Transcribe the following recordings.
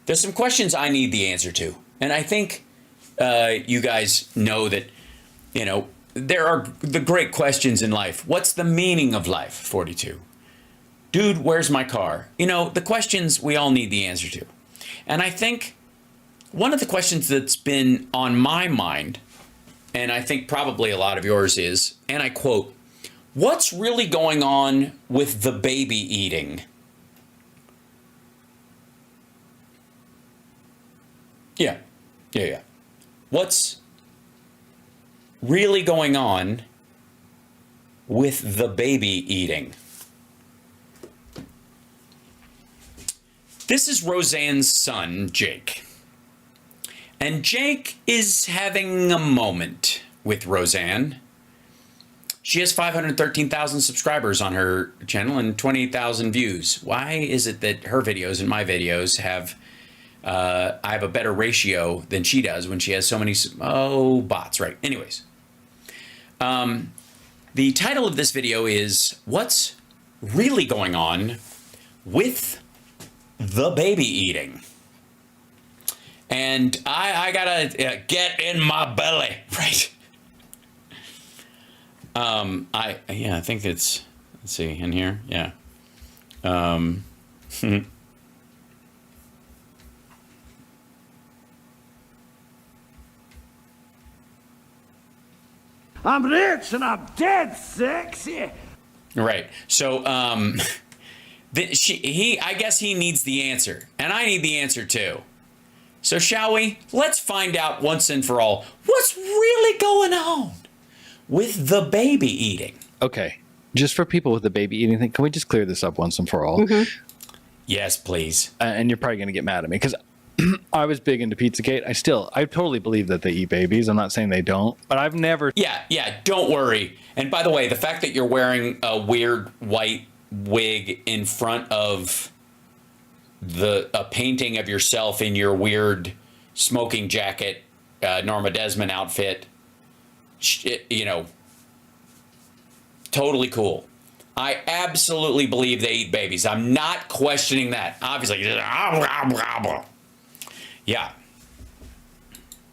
there's some questions I need the answer to. And I think you guys know that, you know, there are the great questions in life. What's the meaning of life? 42. Dude, where's my car? You know, the questions we all need the answer to. And I think one of the questions that's been on my mind, and I think probably a lot of yours is, and I quote, what's really going on with the baby eating? Yeah. What's really going on with the baby eating? This is Roseanne's son, Jake. And Jake is having a moment with Roseanne. She has 513,000 subscribers on her channel and 28,000 views. Why is it that her videos and my videos have, I have a better ratio than she does when she has so many, bots, right? Anyways. The title of this video is, what's really going on with the baby eating? And I gotta get in my belly, right? I think it's, let's see, in here, yeah. I'm rich and I'm dead sexy. Right. So, I guess he needs the answer, and I need the answer too. So shall we? Let's find out once and for all what's really going on with the baby eating. Okay. Just for people with the baby eating thing, can we just clear this up once and for all? Mm-hmm. Yes, please. And you're probably going to get mad at me because I was big into Pizzagate. I totally believe that they eat babies. I'm not saying they don't, but I've never. Yeah, don't worry. And by the way, the fact that you're wearing a weird white wig in front of a painting of yourself in your weird smoking jacket, Norma Desmond outfit, you know, totally cool. I absolutely believe they eat babies. I'm not questioning that. Obviously. Yeah.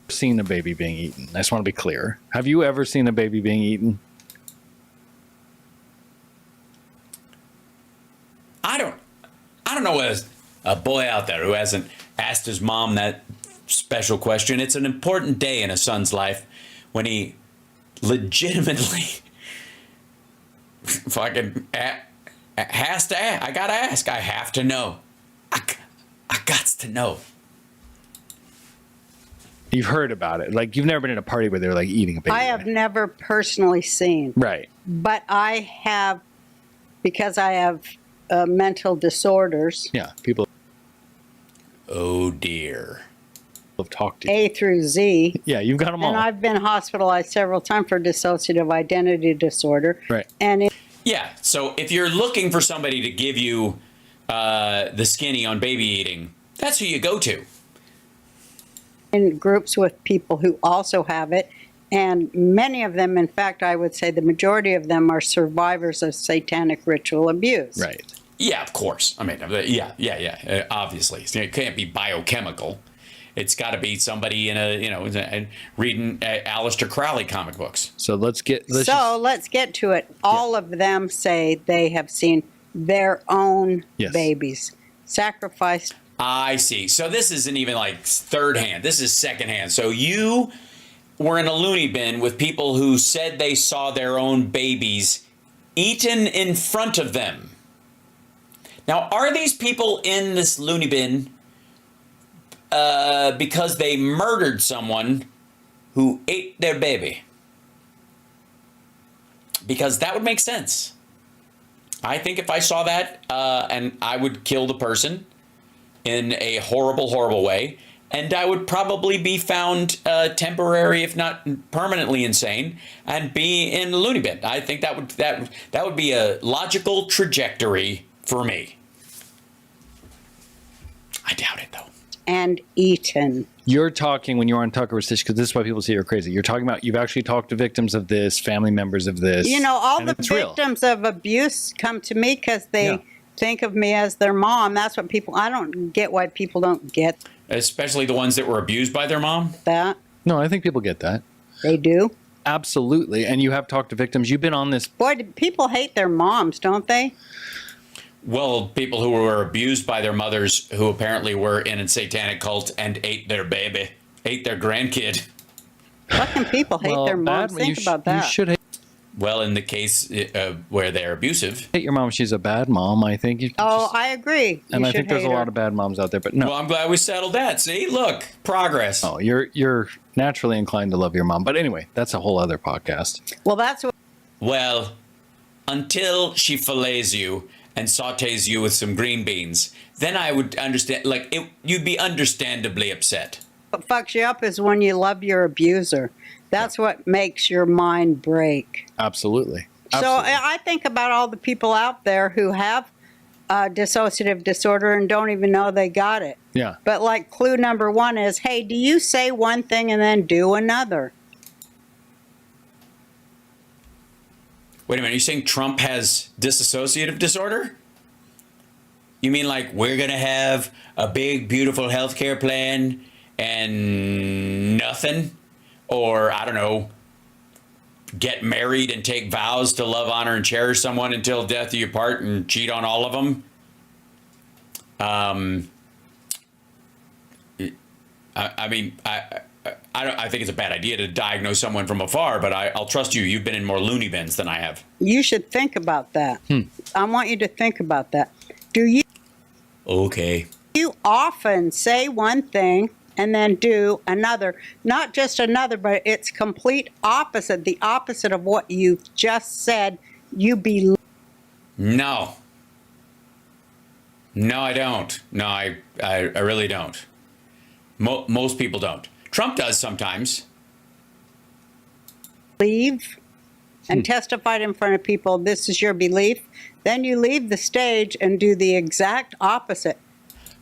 Seen a baby being eaten. I just want to be clear. Have you ever seen a baby being eaten? I don't know as a boy out there who hasn't asked his mom that special question. It's an important day in a son's life when he legitimately fucking has to ask. I gotta ask. I have to know. I gots to know. You've heard about it. Like, you've never been in a party where they're like eating a baby. I have never personally seen. Right. But I have, because I have mental disorders. Yeah, people. Oh dear. Have talked to A through Z. Yeah, you've got them all. And I've been hospitalized several times for dissociative identity disorder. Right. And yeah, so if you're looking for somebody to give you the skinny on baby eating, that's who you go to. In groups with people who also have it, and many of them, in fact, I would say the majority of them are survivors of satanic ritual abuse. Right. Yeah, of course. I mean, yeah. Obviously, it can't be biochemical. It's got to be somebody in reading Aleister Crowley comic books. So let's get to it. All of them say they have seen their own babies sacrificed. I see. So this isn't even like third hand. This is second hand. So you were in a loony bin with people who said they saw their own babies eaten in front of them. Now, are these people in this loony bin because they murdered someone who ate their baby? Because that would make sense. I think if I saw that, and I would kill the person in a horrible, horrible way, and I would probably be found temporary, if not permanently insane, and be in the loony bin. I think that would be a logical trajectory for me. I doubt it, though. And eaten. You're talking, when you're on Tucker with Stitch, because this is why people say you're crazy. You're talking about, you've actually talked to victims of this, family members of this. You know, all the victims of abuse come to me because they think of me as their mom. That's what people, I don't get why people don't get Especially the ones that were abused by their mom. that. No, I think people get that. They do. Absolutely. And you have talked to victims. You've been on this. Boy, people hate their moms, don't they? Well, people who were abused by their mothers, who apparently were in a satanic cult and ate their baby, ate their grandkid. Fucking people hate their moms. Think about that. You should hate Well, in the case where they're abusive. your mom. She's a bad mom, I think. I agree. And You I think should there's a hate lot her. of bad moms out there, but no. Well, I'm glad we settled that. See, look, progress. Oh, you're naturally inclined to love your mom. But anyway, that's a whole other podcast. Well, that's what Well, until she fillets you and sautés you with some green beans, then I would understand. Like, you'd be understandably upset. fucks you up is when you love your abuser. That's what makes your mind break. Absolutely. So Absolutely. I think about all the people out there who have dissociative disorder and don't even know they got it. Yeah. But like clue number one is, hey, do you say one thing and then do another? Wait a minute, you're saying Trump has dissociative disorder? You mean like we're going to have a big, beautiful healthcare plan and nothing? Or, I don't know, get married and take vows to love, honor, and cherish someone until death do you part and cheat on all of them? I think it's a bad idea to diagnose someone from afar, but I'll trust you. You've been in more loony bins than I have. You should think about that. I want you to think about that. Do Okay. you often say one thing and then do another? Not just another, but it's complete opposite. The opposite of what you've just said. You believe. No. No, I don't. No, I really don't. Most people don't. Trump does sometimes. And testified in front of people, this is your belief. Then you leave the stage and do the exact opposite.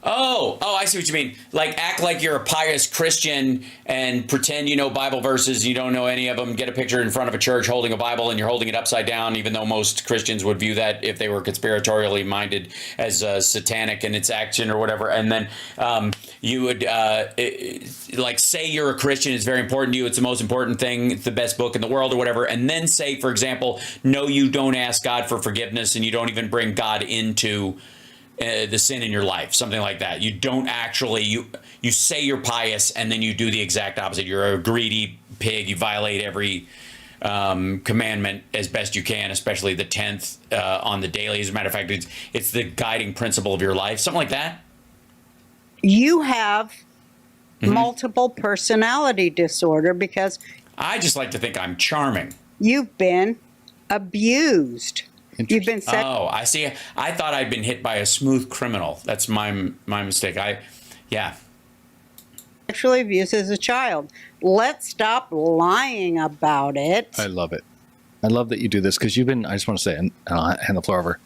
Oh, I see what you mean. Like, act like you're a pious Christian and pretend you know Bible verses and you don't know any of them. Get a picture in front of a church holding a Bible and you're holding it upside down, even though most Christians would view that, if they were conspiratorially minded, as satanic in its action or whatever. And then you would, like, say you're a Christian. It's very important to you. It's the most important thing. It's the best book in the world or whatever. And then say, for example, no, you don't ask God for forgiveness and you don't even bring God into the sin in your life, something like that. You don't actually, you say you're pious and then you do the exact opposite. You're a greedy pig. You violate every commandment as best you can, especially the 10th on the daily. As a matter of fact, it's the guiding principle of your life, something like that. You have multiple personality disorder because I just like to think I'm charming. you've been abused. You've been Oh, I see. I thought I'd been hit by a smooth criminal. That's my mistake. Yeah. sexually abused as a child. Let's stop lying about it. I love it. I love that you do this because you've been, I just want to say, and I'll hand the floor over.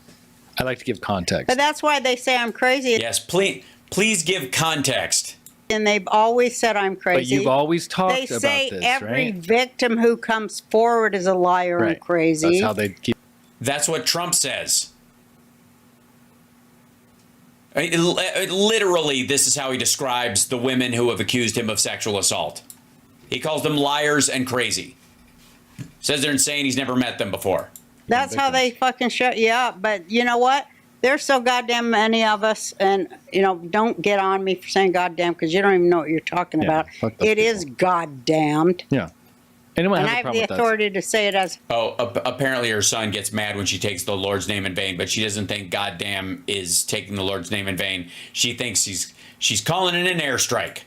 I like to give context. But that's why they say I'm crazy. Yes, please give context. And they've always said I'm crazy. But you've always talked They about say this, every right? victim who comes forward is a liar Right. and crazy. That's how they keep. That's what Trump says. Literally, this is how he describes the women who have accused him of sexual assault. He calls them liars and crazy. Says they're insane. He's never met them before. That's how they fucking shut you up. But you know what? There's so goddamn many of us, and don't get on me for saying goddamn because you don't even know what you're talking Yeah, about. fuck those It is goddamned. Yeah. Anyone And has I a have problem the with that? authority to say it as Oh, apparently her son gets mad when she takes the Lord's name in vain, but she doesn't think goddamn is taking the Lord's name in vain. She thinks she's calling it an airstrike.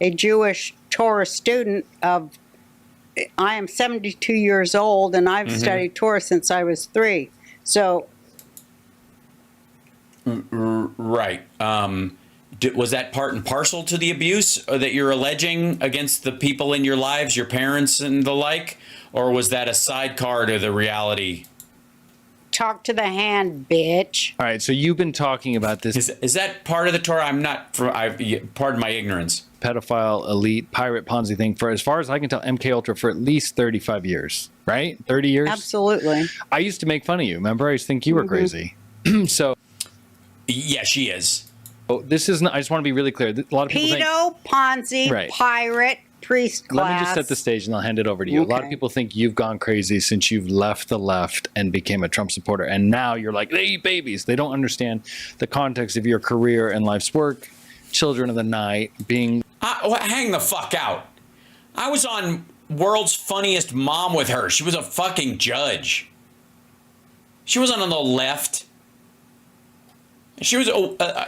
a Jewish Torah student of. I am 72 years old, and I've studied Torah since I was 3. So Right. Was that part and parcel to the abuse that you're alleging against the people in your lives, your parents and the like? Or was that a sidecar to the reality? talk to the hand, bitch. All right. So you've been talking about this Is that part of the Torah? I'm not, pardon my ignorance. pedophile, elite, pirate Ponzi thing for, as far as I can tell, MK Ultra for at least 35 years, right? 30 years? Absolutely. I used to make fun of you. Remember? I used to think you were crazy. So Yeah, she is. Oh, this is not, I just want to be really clear. A lot of people think, Pedo, Ponzi, Right. pirate, priest class. let me just set the stage and I'll hand it over to you. A lot of Okay. people think you've gone crazy since you've left the left and became a Trump supporter. And now you're like, they eat babies. They don't understand the context of your career and life's work, children of the night, being. Hang the fuck out. I was on World's Funniest Mom with her. She was a fucking judge. She wasn't on the left. She was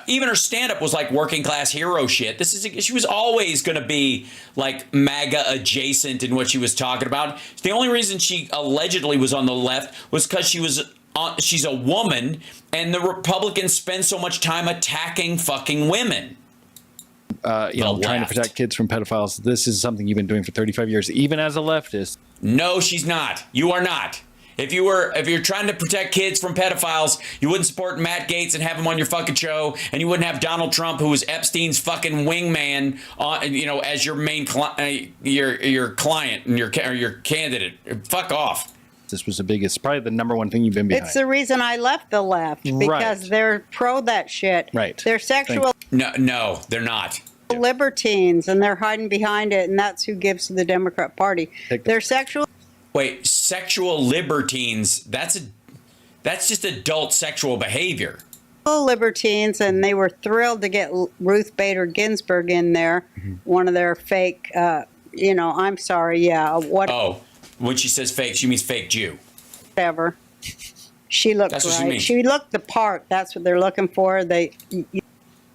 even her stand-up was like working class hero shit. She was always going to be like MAGA adjacent in what she was talking about. The only reason she allegedly was on the left was because she's a woman, and the Republicans spend so much time attacking fucking women. Trying to protect kids from pedophiles. This is something you've been doing for 35 years, even as a leftist. No, she's not. You are not. If you're trying to protect kids from pedophiles, you wouldn't support Matt Gaetz and have him on your fucking show, and you wouldn't have Donald Trump, who was Epstein's fucking wingman, as your main your client and your candidate. Fuck off. This was the biggest, probably the number one thing you've been behind. It's the reason I left the left, because Right. they're pro that shit. Right. They're sexual No, they're not. libertines, and they're hiding behind it, and that's who gives to the Democrat Party. They're sexual Wait, sexual libertines, that's just adult sexual behavior. libertines, and they were thrilled to get Ruth Bader Ginsburg in there, one of their fake, I'm sorry, what. Oh, when she says fake, she means fake Jew. Whatever. She looked That's what she right. means. She looked the part. That's what they're looking for.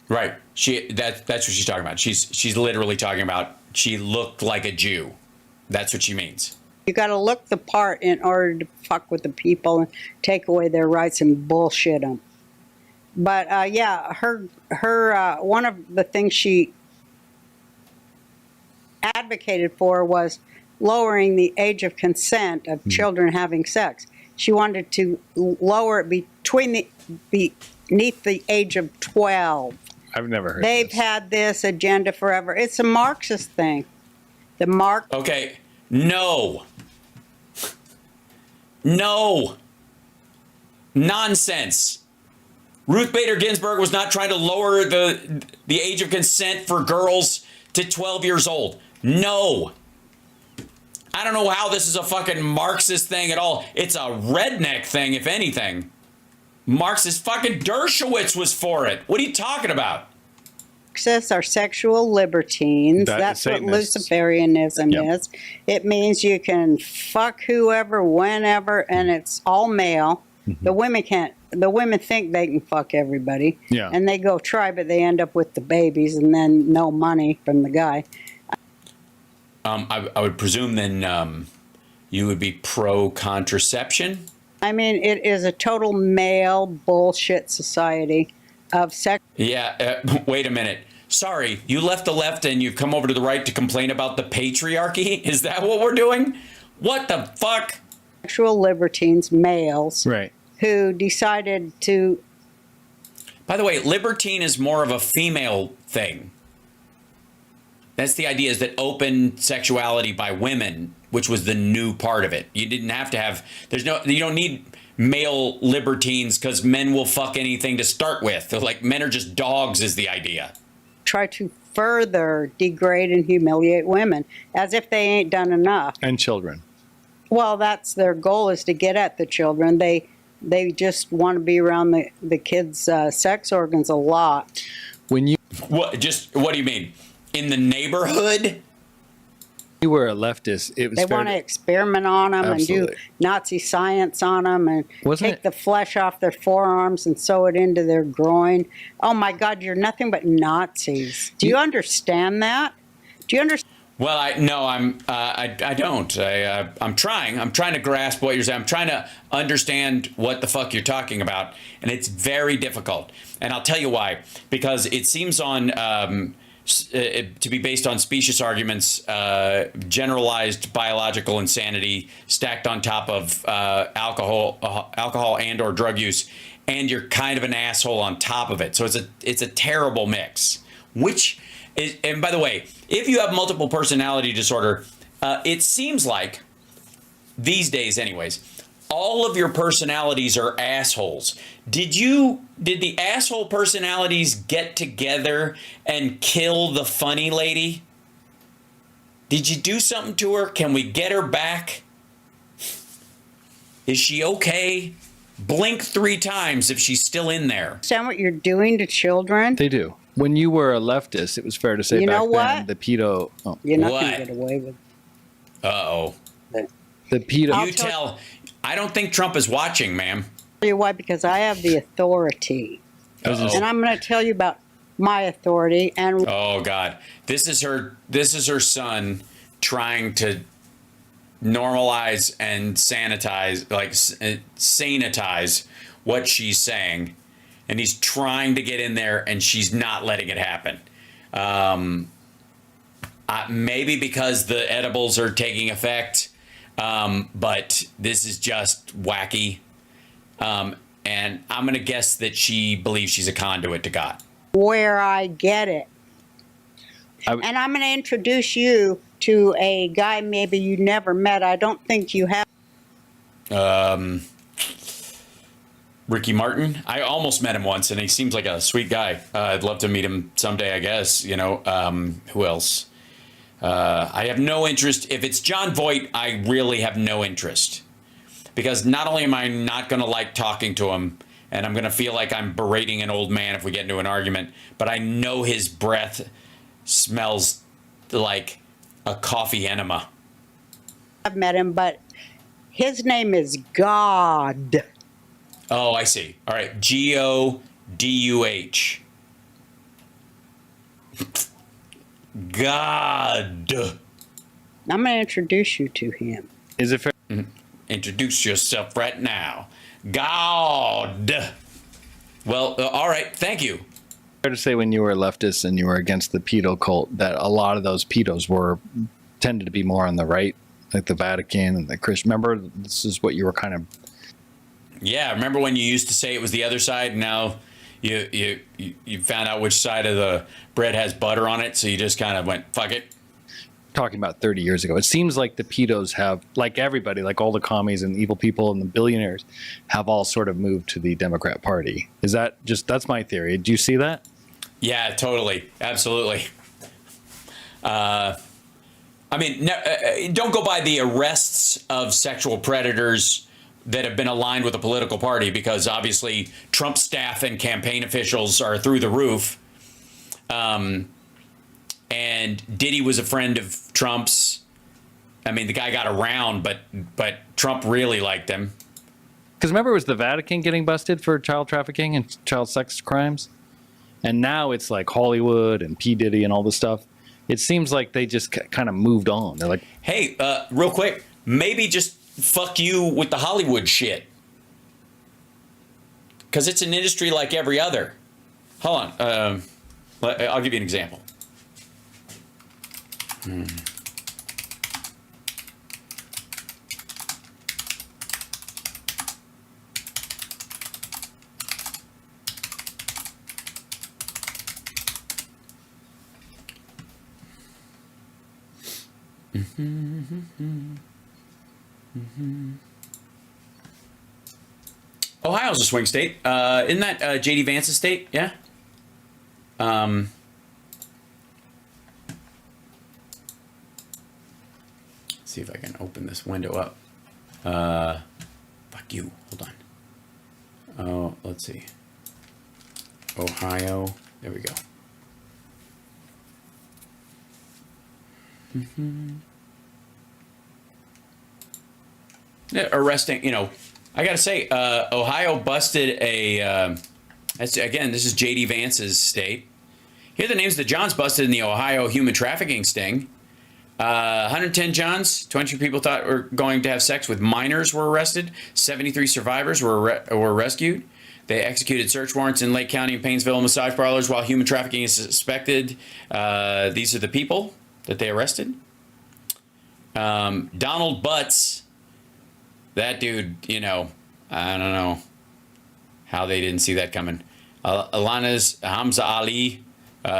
Right. That's what she's talking about. She's literally talking about she looked like a Jew. That's what she means. You got to look the part in order to fuck with the people and take away their rights and bullshit them. But her one of the things she advocated for was lowering the age of consent of children having sex. She wanted to lower it beneath the age of 12. I've never heard They've this. had this agenda forever. It's a Marxist thing. Okay. No. Nonsense. Ruth Bader Ginsburg was not trying to lower the age of consent for girls to 12 years old. No. I don't know how this is a fucking Marxist thing at all. It's a redneck thing, if anything. Marxist fucking Dershowitz was for it. What are you talking about? Marxists are sexual libertines. That's what Satanists. Luciferianism Yep. is. It means you can fuck whoever, whenever, and it's all male. The women can't. The women think they can fuck everybody. Yeah. And they go try, but they end up with the babies and then no money from the guy. I would presume then you would be pro-contraception? I mean, it is a total male bullshit society of sex. Yeah, wait a minute. Sorry, you left the left and you've come over to the right to complain about the patriarchy? Is that what we're doing? What the fuck? Sexual libertines, males, Right. who decided to. By the way, libertine is more of a female thing. That's the idea, is that open sexuality by women, which was the new part of it. You didn't have to have, you don't need male libertines because men will fuck anything to start with. They're like, men are just dogs is the idea. Try to further degrade and humiliate women as if they ain't done enough. And children. Well, that's their goal, is to get at the children. They just want to be around the kids' sex organs a lot. When you What do you mean? In the neighborhood? were a leftist, it was They fair want to to- experiment on them and do Absolutely. Nazi science on them and Wasn't take it- the flesh off their forearms and sew it into their groin. Oh my God, you're nothing but Nazis. Do you understand that? Do you understand? Well, I don't. I'm trying to grasp what you're saying. I'm trying to understand what the fuck you're talking about, and it's very difficult. And I'll tell you why. Because it seems to be based on specious arguments, generalized biological insanity stacked on top of alcohol and/or drug use, and you're kind of an asshole on top of it. So it's a terrible mix. And by the way, if you have multiple personality disorder, it seems like these days, anyways, all of your personalities are assholes. Did the asshole personalities get together and kill the funny lady? Did you do something to her? Can we get her back? Is she okay? Blink 3 times if she's still in there. Understand what you're doing to children? They do. When you were a leftist, it was fair to say You back know then what? the pedo. Oh, You're not What? going to get away with Uh-oh. it. the pedo. You tell. I don't think Trump is watching, ma'am. Tell you why? Because I have the authority. Uh-oh. And I'm going to tell you about my authority. And Oh God, this is her son trying to normalize and sanitize, like sanitize what she's saying, and he's trying to get in there, and she's not letting it happen. Maybe because the edibles are taking effect, but this is just wacky. And I'm gonna guess that she believes she's a conduit to God. where I get it. And I'm going to introduce you to a guy maybe you never met. I don't think you have. Ricky Martin. I almost met him once, and he seems like a sweet guy. I'd love to meet him someday, I guess. You know, who else? I have no interest. If it's John Voight, I really have no interest. Because not only am I not going to like talking to him, and I'm going to feel like I'm berating an old man if we get into an argument, but I know his breath smells like a coffee enema. I've met him, but his name is God. Oh, I see. All right. Goduh. God. I'm going to introduce you to him. Is it fair? Introduce yourself right now. God. Well, all right. Thank you. Fair to say when you were a leftist and you were against the pedo cult that a lot of those pedos were tended to be more on the right, like the Vatican and the Christian. Remember, this is what you were kind of. Yeah, remember when you used to say it was the other side? Now you found out which side of the bread has butter on it, so you just kind of went, fuck it. Talking about 30 years ago. It seems like the pedos have, like everybody, like all the commies and evil people and the billionaires have all sort of moved to the Democrat Party. Is that just, that's my theory. Do you see that? Yeah, totally. Absolutely. I mean, don't go by the arrests of sexual predators that have been aligned with a political party, because obviously Trump staff and campaign officials are through the roof. And Diddy was a friend of Trump's. I mean, the guy got around, but Trump really liked him. Because remember, it was the Vatican getting busted for child trafficking and child sex crimes? And now it's like Hollywood and P. Diddy and all this stuff. It seems like they just kind of moved on. They're like, hey, real quick, maybe just fuck you with the Hollywood shit. Because it's an industry like every other. Hold on. I'll give you an example. Ohio's a swing state. Isn't that J.D. Vance's state? Yeah. See if I can open this window up. Fuck you. Hold on. Oh, let's see. Ohio. There we go. Yeah, arresting, you know, I gotta say, Ohio busted a, again, this is J.D. Vance's state. Here are the names of the Johns busted in the Ohio human trafficking sting. 110 Johns, 22 people thought were going to have sex with minors were arrested. 73 survivors were rescued. They executed search warrants in Lake County and Painesville massage parlors while human trafficking is suspected. These are the people that they arrested. Donald Butts, that dude, you know, I don't know how they didn't see that coming. Alana's Hamza Ali,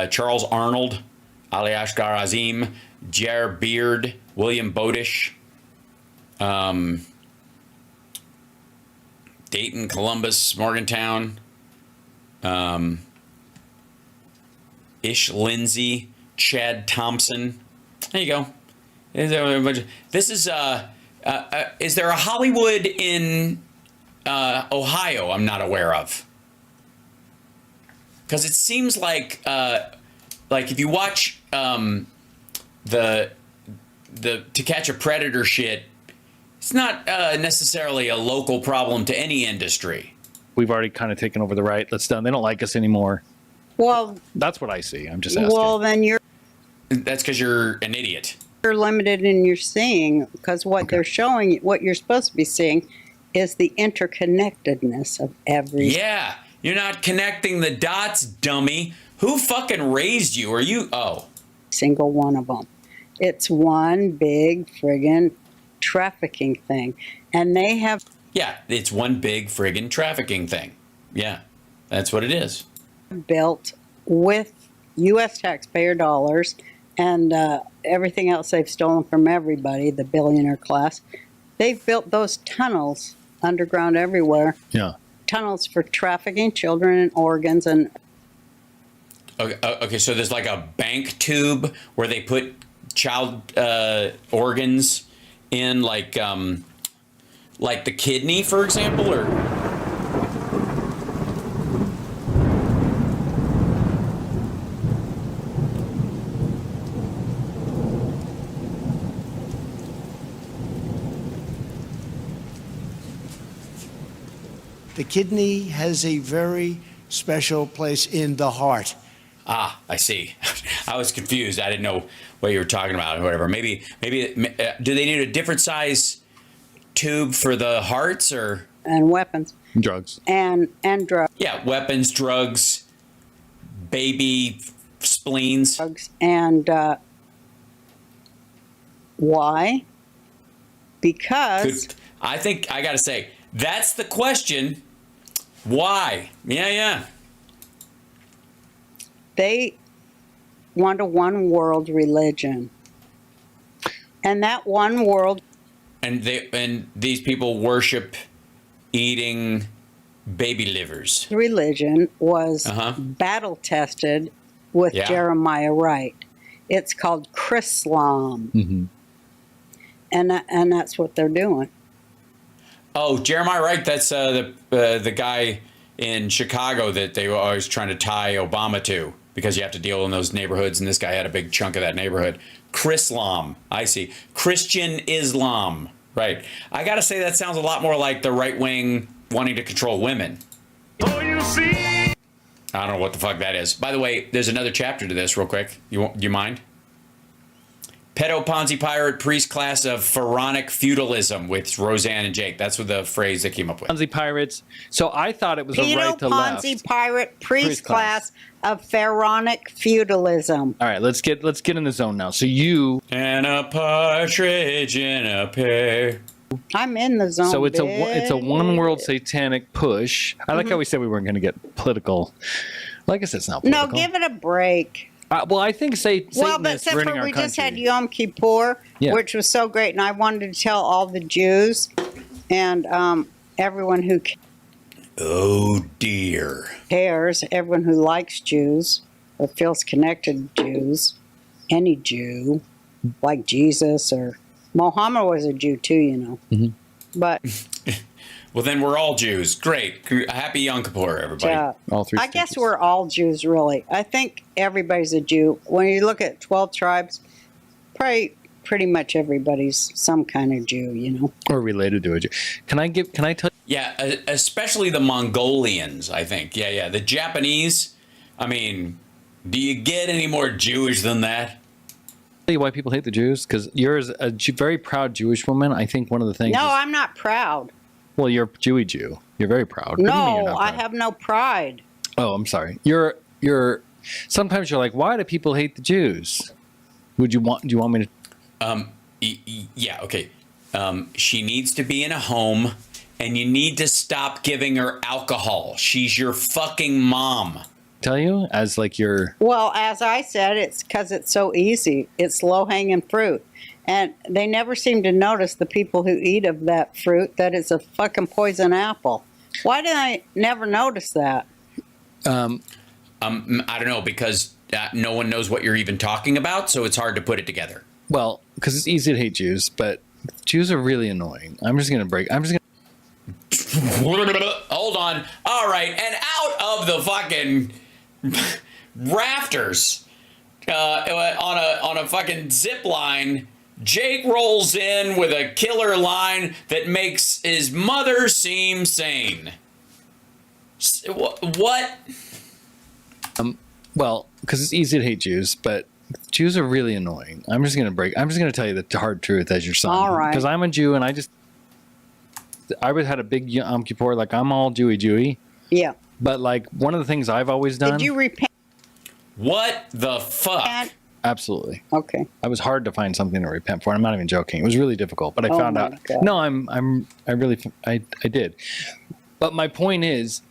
Charles Arnold, Ali Ashgar Azim, Jer Beard, William Bodish, Dayton, Columbus, Morgantown, Ish Lindsay, Chad Thompson. There you go. This is there a Hollywood in Ohio I'm not aware of? Because it seems like if you watch the To Catch a Predator shit, it's not necessarily a local problem to any industry. We've already kind of taken over the right. Let's done. They don't like us anymore. Well, That's what I see. I'm just asking. well, then That's because you're an idiot. you're limited in your seeing, because what they're showing, what you're supposed to be seeing, is the interconnectedness of every. Yeah, you're not connecting the dots, dummy. Who fucking raised you? Are you? Oh, Single one of them. It's one big friggin' trafficking thing, and they have yeah, it's one big friggin' trafficking thing. Yeah, that's what it is. built with U.S. taxpayer dollars and everything else they've stolen from everybody, the billionaire class. They've built those tunnels underground everywhere. Yeah. Tunnels for trafficking children and organs and. Okay, so there's like a bank tube where they put child organs in, like the kidney, for example, or. The kidney has a very special place in the heart. Ah, I see. I was confused. I didn't know what you were talking about or whatever. Maybe do they need a different size tube for the hearts or? And weapons. Drugs. And drugs. Yeah, weapons, drugs, baby spleens. And why? Because I think I got to say, that's the question. Why? Yeah. they want a one world religion. And that one world And these people worship eating baby livers. religion was battle tested with Jeremiah Wright. It's called Chrislam. Mm-hmm. And that's what they're doing. Oh, Jeremiah Wright, that's the guy in Chicago that they were always trying to tie Obama to because you have to deal in those neighborhoods, and this guy had a big chunk of that neighborhood. Chrislam, I see. Christian Islam, right. I got to say that sounds a lot more like the right wing wanting to control women. Oh, you see? I don't know what the fuck that is. By the way, there's another chapter to this real quick. Do you mind? Pedo Ponzi Pirate Priest Class of Pharaonic Feudalism with Roseanne and Jake. That's what the phrase they came up with. Ponzi pirates. So I thought it was a Pedo right to left. Ponzi Pirate Priest Priest class. class of Pharaonic Feudalism. All right, let's get in the zone now. So you. And a partridge in a pear. I'm in the zone. So it's a one world satanic push. I like how we said we weren't going to get political. Well, I guess it's not No, political. give it a break. Well, I think Satan Well, but is except ruining for our we country. just had Yom Kippur, Yeah. which was so great, and I wanted to tell all the Jews and everyone who Oh dear. cares, everyone who likes Jews or feels connected to Jews, any Jew, like Jesus or Mohammed was a Jew too, you know. Mhm. But Well, then we're all Jews. Great. Happy Yom Kippur, everybody. All three I guess stages. we're all Jews, really. I think everybody's a Jew. When you look at 12 tribes, probably pretty much everybody's some kind of Jew, you know. Or related to a Jew. Can I tell Yeah, especially the Mongolians, I think. Yeah. The Japanese, I mean, do you get any more Jewish than that? you why people hate the Jews? Because you're a very proud Jewish woman. I think one of the things. No, is, I'm not proud. well, you're a Jewy Jew. You're very proud. What do you mean you're No, not I proud? have no pride. Oh, I'm sorry. You're. Sometimes you're like, why do people hate the Jews? Do you want me to? Yeah, okay. She needs to be in a home, and you need to stop giving her alcohol. She's your fucking mom. Tell you as like your Well, as I said, it's because it's so easy. It's low-hanging fruit. And they never seem to notice the people who eat of that fruit that it's a fucking poison apple. Why did I never notice that? I don't know, because no one knows what you're even talking about, so it's hard to put it together. Well, because it's easy to hate Jews, but Jews are really annoying. Hold on. All right, and out of the fucking rafters on a fucking zip line, Jake rolls in with a killer line that makes his mother seem sane. What? Well, because it's easy to hate Jews, but Jews are really annoying. I'm just going to tell you the hard truth as your son. All right. Because I'm a Jew, and I would had a big Yom Kippur, like I'm all Jewy. Yeah. But like one of the things I've always done. Did you repent? What the fuck? Absolutely. Okay. I was hard to find something to repent for. I'm not even joking. It was really difficult, but I found out. God. No, I did. But my point is,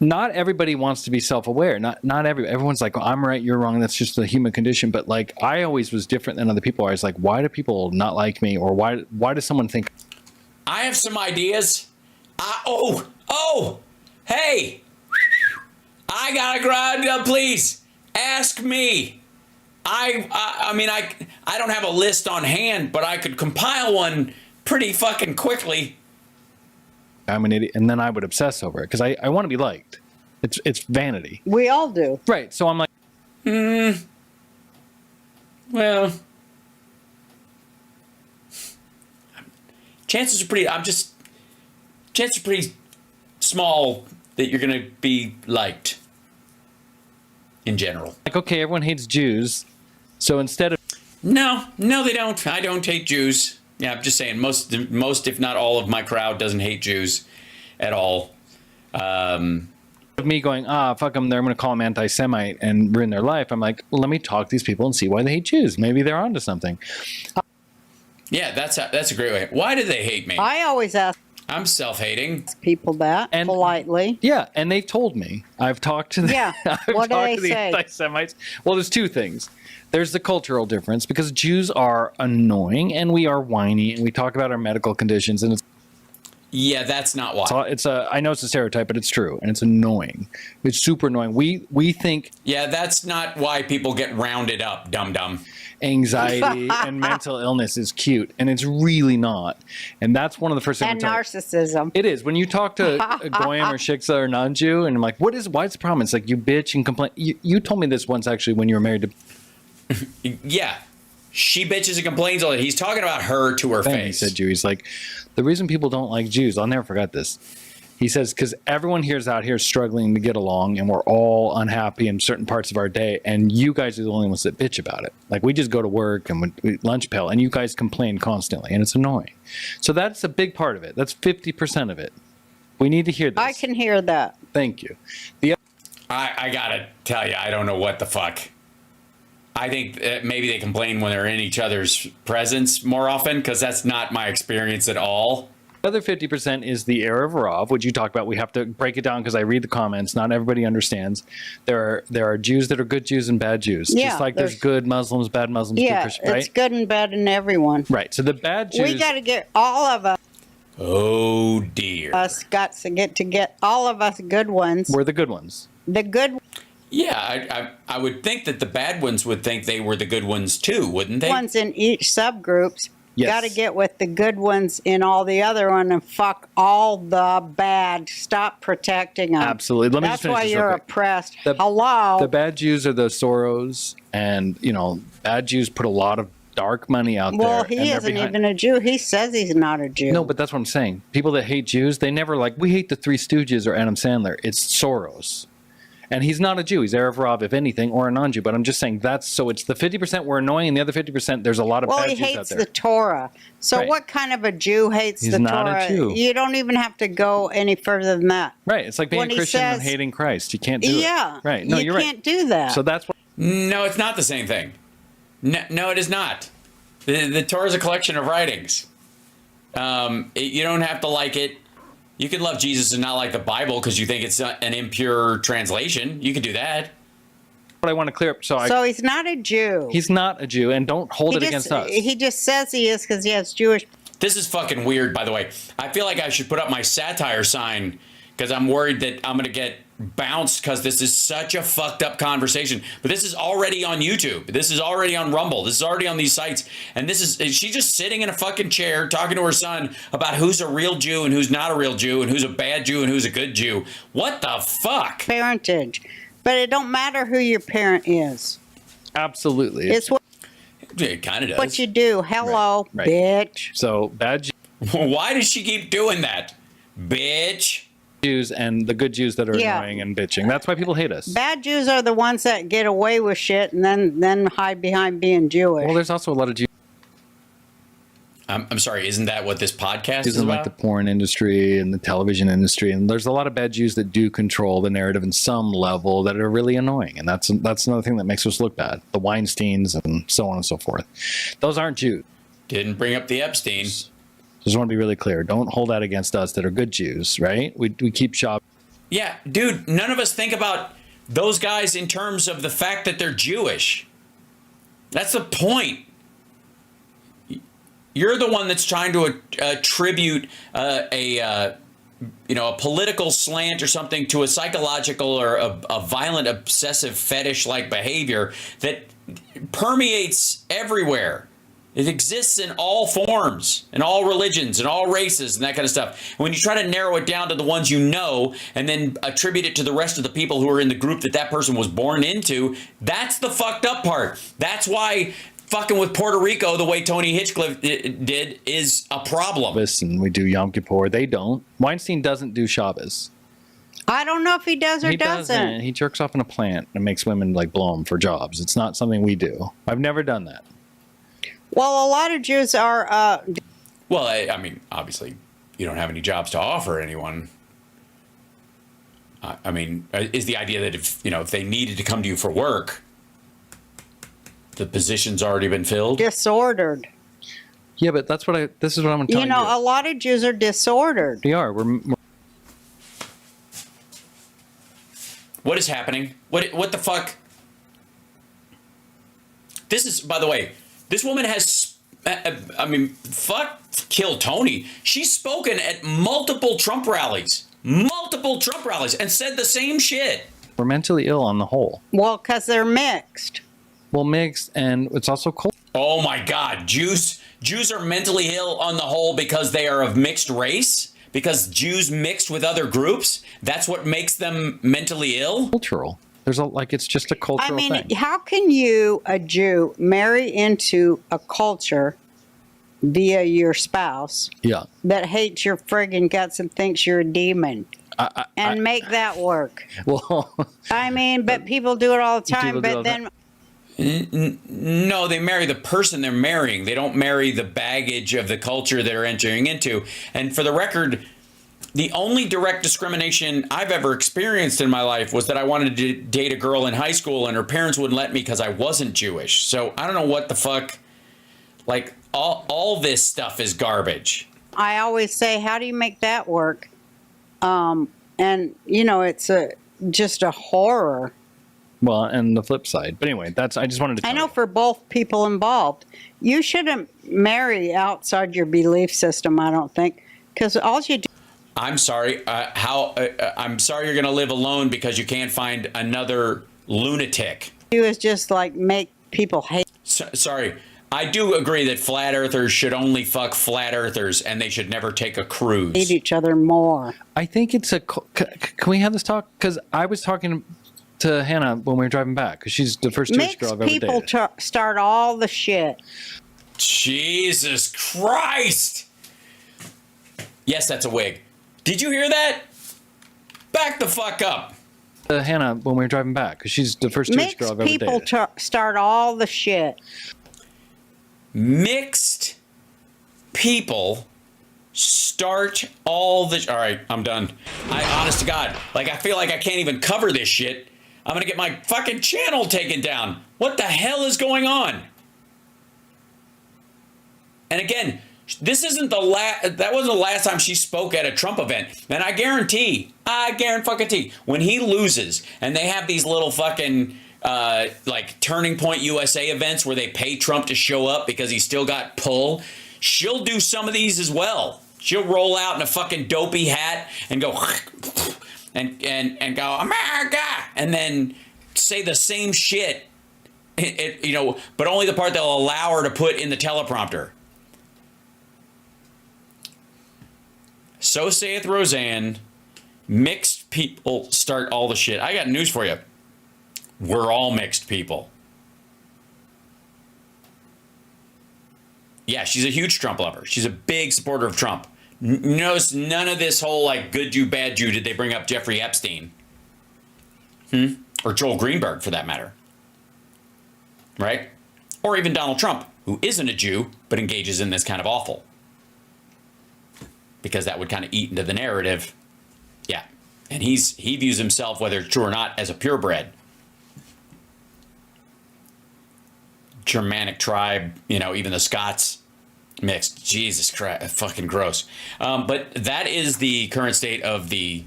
not everybody wants to be self-aware. Everyone's like, oh, I'm right, you're wrong. That's just the human condition. But like, I always was different than other people. I was like, why do people not like me? Or why does someone think? I have some ideas. Hey, I got a crowd. Please ask me. I mean, I don't have a list on hand, but I could compile one pretty fucking quickly. I'm an idiot, and then I would obsess over it because I want to be liked. It's vanity. We all do. Right. So I'm like, Well, chances are pretty small that you're gonna be liked in general. okay, everyone hates Jews, so instead of No, they don't. I don't hate Jews. Yeah, I'm just saying most, if not all of my crowd doesn't hate Jews at all. me going, fuck them, they're going to call them anti-Semite and ruin their life. I'm like, well, let me talk to these people and see why they hate Jews. Maybe they're onto something. Yeah, that's a great way. Why do they hate me? I always ask I'm self-hating. people that politely. Yeah, and they've told me. I've talked to them. Yeah, I've what do talked they to the say? anti-Semites. Well, there's two things. There's the cultural difference because Jews are annoying and we are whiny and we talk about our medical conditions and Yeah, that's not why. I know it's a stereotype, but it's true and it's annoying. It's super annoying. We think Yeah, that's not why people get rounded up, dum-dum. anxiety and mental illness is cute, and it's really not. And that's one of the first things. And narcissism. It is when you talk to a Goyim or Shiksa or non-Jew, and I'm like, why's the problem? It's like you bitch and complain. You told me this once actually when you were married to. Yeah, she bitches and complains all that. He's talking about her to her He face. said Jew. He's like, the reason people don't like Jews, I'll never forget this. He says, because everyone here's out here struggling to get along and we're all unhappy in certain parts of our day. And you guys are the only ones that bitch about it. Like we just go to work and we lunch pail and you guys complain constantly and it's annoying. So that's a big part of it. That's 50% of it. We need to hear this. I can hear that. Thank you. I gotta tell you, I don't know what the fuck. I think maybe they complain when they're in each other's presence more often, because that's not my experience at all. The other 50% is the error of Rav, which you talk about. We have to break it down because I read the comments. Not everybody understands. There are Jews that are good Jews and bad Jews. Yeah, just like there's good Muslims, bad Muslims, good Yeah, Christians, right? it's good and bad in everyone. Right. So the bad Jews. We got to get all of us. Oh dear. Got to get all of us good ones. We're the good ones. The good Yeah, I would think that the bad ones would think they were the good ones too, wouldn't they? ones in each subgroups. Yes. Got to get with the good ones in all the other one and fuck all the bad. Stop protecting them. Absolutely. Let me That's just finish why this real you're quick. oppressed. The- Hello. The bad Jews are the Soros, and bad Jews put a lot of dark money out there. Well, and he they're isn't behind- even a Jew. He says he's not a Jew. No, but that's what I'm saying. People that hate Jews, they never we hate the Three Stooges or Adam Sandler. It's Soros. And he's not a Jew. He's Erev Rav, if anything, or a non-Jew. But I'm just saying so it's the 50% we're annoying, and the other 50%, there's a lot of bad he Jews out hates there. the Torah. So Right. what kind of a Jew hates He's the not a Torah? Jew. You don't even have to go any further than that. Right. It's like being When a he Christian and says- hating Christ. You can't do it. Yeah. Right. No, you're You right. can't do that. So that's what. No, it's not the same thing. No, it is not. The Torah is a collection of writings. You don't have to like it. You can love Jesus and not like the Bible because you think it's an impure translation. You can do that. What I want to clear up. So he's not a Jew. He's not a Jew, and don't hold it against us. He just says he is because he has Jewish. This is fucking weird, by the way. I feel like I should put up my satire sign because I'm worried that I'm going to get bounced because this is such a fucked up conversation. But this is already on YouTube. This is already on Rumble. This is already on these sites. And she's just sitting in a fucking chair talking to her son about who's a real Jew and who's not a real Jew and who's a bad Jew and who's a good Jew. What the fuck? Parentage. But it don't matter who your parent is. Absolutely. It's what, It kind of does. what you do. Hello, Right. bitch. So bad Why does she keep doing that? Bitch. Jews and the good Jews that are Yeah. annoying and bitching. That's why people hate us. Bad Jews are the ones that get away with shit and then hide behind being Jewish. Well, there's also a lot of Jews I'm sorry, isn't that what this podcast is in about? like the porn industry and the television industry, and there's a lot of bad Jews that do control the narrative in some level that are really annoying, and that's another thing that makes us look bad. The Weinsteins and so on and so forth. Those aren't Jews. Didn't bring up the Epstein. Just want to be really clear. Don't hold that against us that are good Jews, right? We keep shop. Yeah, dude, none of us think about those guys in terms of the fact that they're Jewish. That's the point. You're the one that's trying to attribute a political slant or something to a psychological or a violent obsessive fetish-like behavior that permeates everywhere. It exists in all forms, in all religions, in all races, and that kind of stuff. And when you try to narrow it down to the ones you know and then attribute it to the rest of the people who are in the group that person was born into, that's the fucked up part. That's why fucking with Puerto Rico the way Tony Hinchcliffe did is a problem. And we do Yom Kippur. They don't. Weinstein doesn't do Shabbos. I don't know if he does or He doesn't. He jerks off in a plant and makes women like blow him for jobs. It's not something we do. I've never done that. Well, a lot of Jews are. Well, I mean, obviously, you don't have any jobs to offer anyone. I mean, is the idea that if they needed to come to you for work, the position's already been filled? Disordered. Yeah, but this is what I'm telling you. A lot of Jews are disordered. We are. What is happening? What the fuck? This is, by the way, this woman has, fuck, kill Tony. She's spoken at multiple Trump rallies and said the same shit. We're mentally ill on the whole. Well, because they're mixed. Well, mixed, and it's also cold. Oh my God, Jews are mentally ill on the whole because they are of mixed race? Because Jews mixed with other groups? That's what makes them mentally ill? Cultural. It's just a cultural thing. How can you, a Jew, marry into a culture via your spouse that hates your friggin' guts and thinks you're a demon? And make that work. Well, but people do it all the time. But then, no, they marry the person they're marrying. They don't marry the baggage of the culture they're entering into. And for the record, the only direct discrimination I've ever experienced in my life was that I wanted to date a girl in high school and her parents wouldn't let me because I wasn't Jewish. So I don't know what the fuck. Like, all this stuff is garbage. I always say, how do you make that work? It's just a horror. Well, and the flip side. But anyway, I just wanted to tell I know you. for both people involved, you shouldn't marry outside your belief system, I don't think, because all you do. I'm sorry. I'm sorry you're going to live alone because you can't find another lunatic. Is just like make people hate. Sorry. I do agree that flat earthers should only fuck flat earthers and they should never take a cruise. Hate each other more. I think it's can we have this talk? Because I was talking to Hannah when we were driving back, because she's the first Jewish girl I've ever dated. Mixed people start all the shit. Jesus Christ. Yes, that's a wig. Did you hear that? Back the fuck up. Hannah when we were driving back, because she's the first Jewish girl I've ever dated. Mixed people start all the shit. Mixed people start all the... All right, I'm done. Honest to God, I feel like I can't even cover this shit. I'm going to get my fucking channel taken down. What the hell is going on? And again, this isn't the last... That wasn't the last time she spoke at a Trump event. And I guarantee, when he loses and they have these little fucking... Turning Point USA events where they pay Trump to show up because he's still got pull. she'll do some of these as well. She'll roll out in a fucking dopey hat and go and go America, and then say the same shit, but only the part they'll allow her to put in the teleprompter. So saith Roseanne, mixed people start all the shit. I got news for you. We're all mixed people. Yeah, she's a huge Trump lover. She's a big supporter of Trump. Notice none of this whole like good Jew, bad Jew. Did they bring up Jeffrey Epstein? Or Joel Greenberg for that matter. Right? Or even Donald Trump, who isn't a Jew, but engages in this kind of awful. Because that would kind of eat into the narrative. Yeah. And he views himself, whether it's true or not, as a purebred. Germanic tribe, even the Scots mixed. Jesus Christ, fucking gross. But that is the current state of the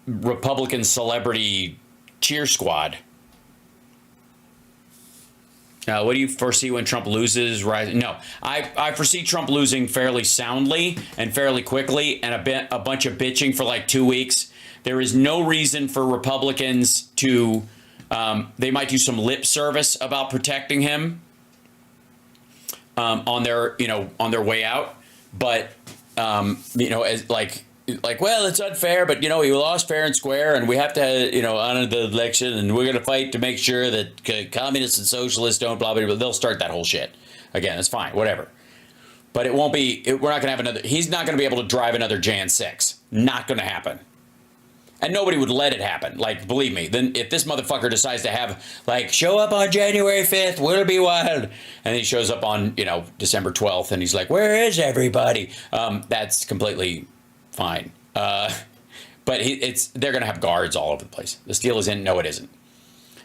Republican celebrity cheer squad. What do you foresee when Trump loses? No, I foresee Trump losing fairly soundly and fairly quickly, and a bunch of bitching for like 2 weeks. There is no reason for Republicans to. They might do some lip service about protecting him on their way out, but as well, it's unfair, but he lost fair and square, and we have to honor the election, and we're going to fight to make sure that communists and socialists don't blah blah blah. They'll start that whole shit again. It's fine, whatever. But it won't be. We're not going to have another. He's not going to be able to drive another Jan 6. Not going to happen. And nobody would let it happen. Like, believe me, then if this motherfucker decides to have, show up on January 5th, will it be wild? And he shows up on, December 12th, and he's like, where is everybody? That's completely fine. But they're going to have guards all over the place. The steal is in. No, it isn't.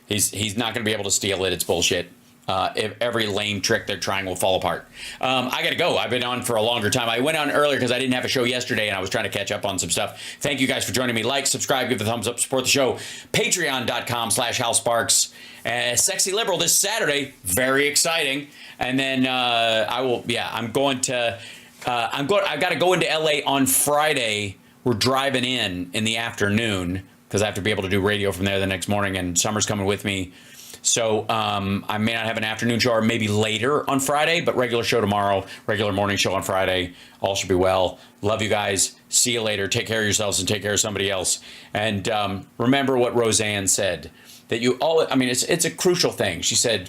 He's not going to be able to steal it. It's bullshit. Every lame trick they're trying will fall apart. I gotta go. I've been on for a longer time. I went on earlier because I didn't have a show yesterday and I was trying to catch up on some stuff. Thank you guys for joining me. Like, subscribe, give the thumbs up, support the show. Patreon.com/HalSparks. Sexy Liberal this Saturday. Very exciting. And then I've got to go into LA on Friday. We're driving in the afternoon because I have to be able to do radio from there the next morning, and Summer's coming with me. So I may not have an afternoon show, or maybe later on Friday, but regular show tomorrow, regular morning show on Friday. All should be well. Love you guys. See you later. Take care of yourselves and take care of somebody else. And remember what Roseanne said, that it's a crucial thing. She said,